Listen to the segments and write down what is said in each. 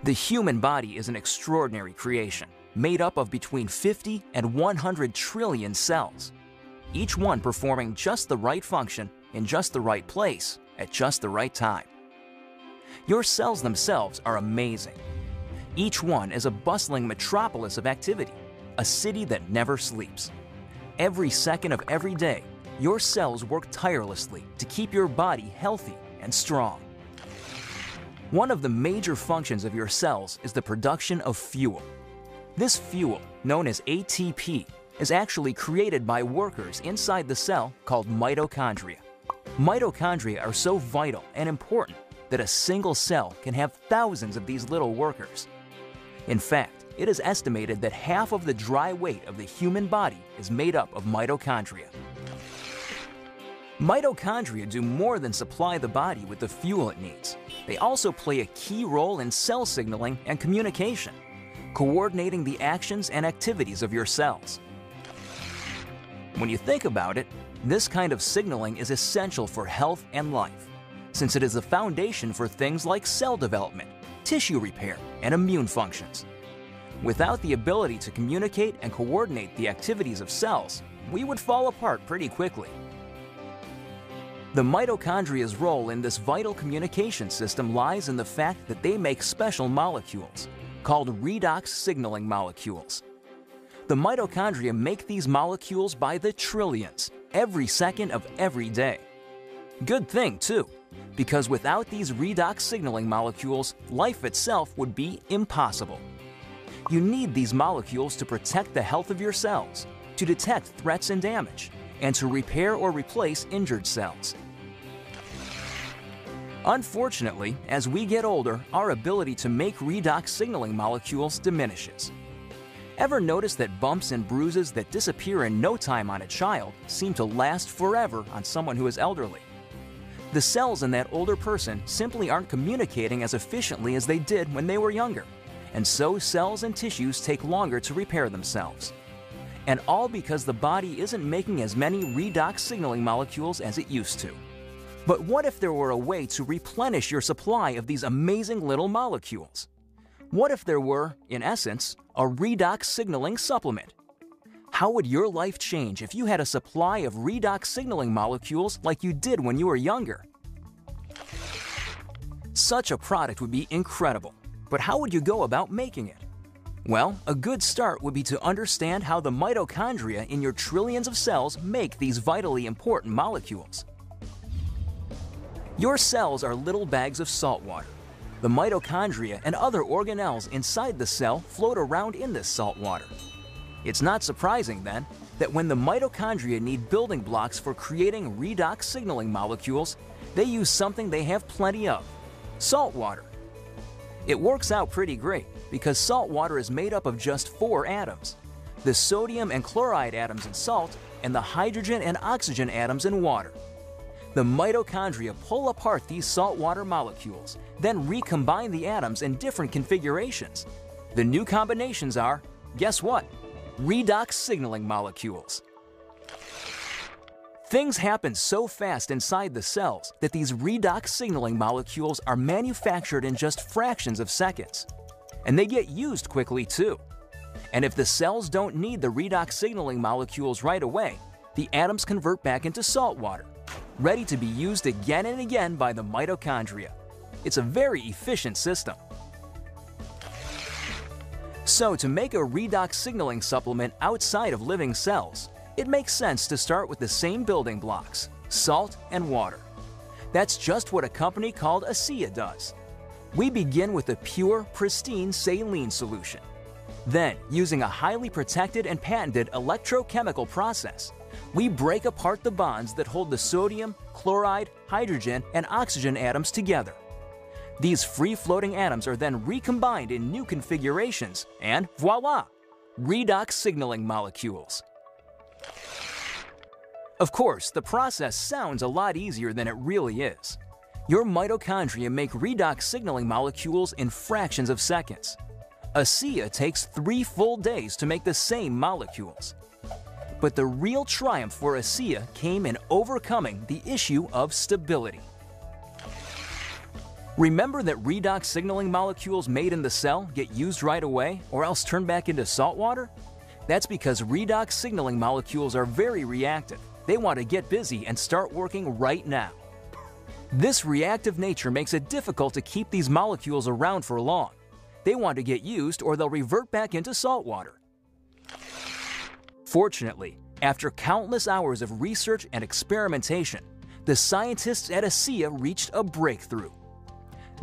The human body is an extraordinary creation, made up of between 50 and 100 trillion cells, each one performing just the right function in just the right place at just the right time. Your cells themselves are amazing. Each one is a bustling metropolis of activity, a city that never sleeps. Every second of every day, your cells work tirelessly to keep your body healthy and strong. One of the major functions of your cells is the production of fuel. This fuel, known as ATP, is actually created by workers inside the cell called mitochondria. Mitochondria are so vital and important that a single cell can have thousands of these little workers. In fact, it is estimated that half of the dry weight of the human body is made up of mitochondria. Mitochondria do more than supply the body with the fuel it needs. They also play a key role in cell signaling and communication, coordinating the actions and activities of your cells. When you think about it, this kind of signaling is essential for health and life, since it is the foundation for things like cell development, tissue repair, and immune functions. Without the ability to communicate and coordinate the activities of cells, we would fall apart pretty quickly. The mitochondria's role in this vital communication system lies in the fact that they make special molecules, called redox signaling molecules. The mitochondria make these molecules by the trillions, every second of every day. Good thing, too, because without these redox signaling molecules, life itself would be impossible. You need these molecules to protect the health of your cells, to detect threats and damage, and to repair or replace injured cells. Unfortunately, as we get older, our ability to make redox signaling molecules diminishes. Ever notice that bumps and bruises that disappear in no time on a child seem to last forever on someone who is elderly? The cells in that older person simply aren't communicating as efficiently as they did when they were younger, and so cells and tissues take longer to repair themselves. And all because the body isn't making as many redox signaling molecules as it used to. But what if there were a way to replenish your supply of these amazing little molecules? What if there were, in essence, a redox signaling supplement? How would your life change if you had a supply of redox signaling molecules like you did when you were younger? Such a product would be incredible, but how would you go about making it? Well, a good start would be to understand how the mitochondria in your trillions of cells make these vitally important molecules. Your cells are little bags of salt water. The mitochondria and other organelles inside the cell float around in this salt water. It's not surprising, then, that when the mitochondria need building blocks for creating redox signaling molecules, they use something they have plenty of: salt water. It works out pretty great because salt water is made up of just 4 atoms: the sodium and chloride atoms in salt and the hydrogen and oxygen atoms in water. The mitochondria pull apart these saltwater molecules, then recombine the atoms in different configurations. The new combinations are, guess what? Redox signaling molecules. Things happen so fast inside the cells that these redox signaling molecules are manufactured in just fractions of seconds. And they get used quickly too. And if the cells don't need the redox signaling molecules right away, the atoms convert back into salt water, ready to be used again and again by the mitochondria. It's a very efficient system. So to make a redox signaling supplement outside of living cells, it makes sense to start with the same building blocks: salt and water. That's just what a company called ASEA does. We begin with a pure, pristine saline solution. Then, using a highly protected and patented electrochemical process, we break apart the bonds that hold the sodium, chloride, hydrogen, and oxygen atoms together. These free-floating atoms are then recombined in new configurations, and voila! Redox signaling molecules. Of course, the process sounds a lot easier than it really is. Your mitochondria make redox signaling molecules in fractions of seconds. ASEA takes 3 full days to make the same molecules. But the real triumph for ASEA came in overcoming the issue of stability. Remember that redox signaling molecules made in the cell get used right away or else turned back into salt water? That's because redox signaling molecules are very reactive. They want to get busy and start working right now. This reactive nature makes it difficult to keep these molecules around for long. They want to get used or they'll revert back into salt water. Fortunately, after countless hours of research and experimentation, the scientists at ASEA reached a breakthrough.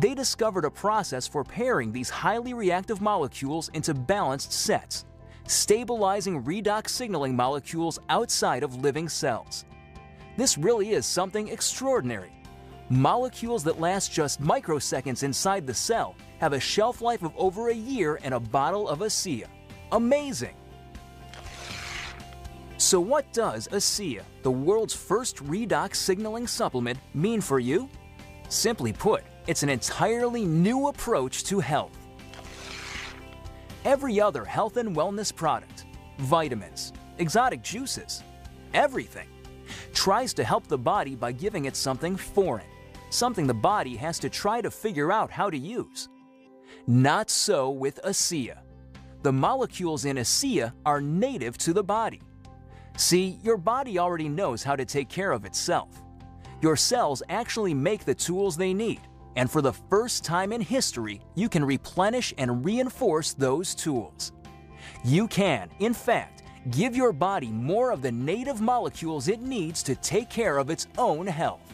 They discovered a process for pairing these highly reactive molecules into balanced sets, stabilizing redox signaling molecules outside of living cells. This really is something extraordinary. Molecules that last just microseconds inside the cell have a shelf life of over a year in a bottle of ASEA. Amazing! So what does ASEA, the world's first redox signaling supplement, mean for you? Simply put, it's an entirely new approach to health. Every other health and wellness product, vitamins, exotic juices, everything, tries to help the body by giving it something foreign, something the body has to try to figure out how to use. Not so with ASEA. The molecules in ASEA are native to the body. See, your body already knows how to take care of itself. Your cells actually make the tools they need, and for the first time in history, you can replenish and reinforce those tools. You can, in fact, give your body more of the native molecules it needs to take care of its own health.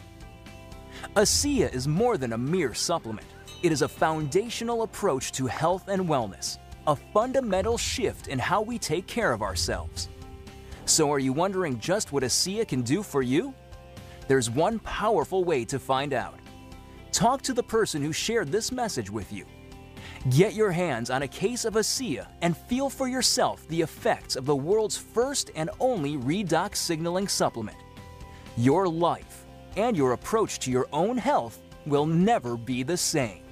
ASEA is more than a mere supplement. It is a foundational approach to health and wellness, a fundamental shift in how we take care of ourselves. So are you wondering just what ASEA can do for you? There's one powerful way to find out. Talk to the person who shared this message with you. Get your hands on a case of ASEA and feel for yourself the effects of the world's first and only redox signaling supplement. Your life and your approach to your own health will never be the same.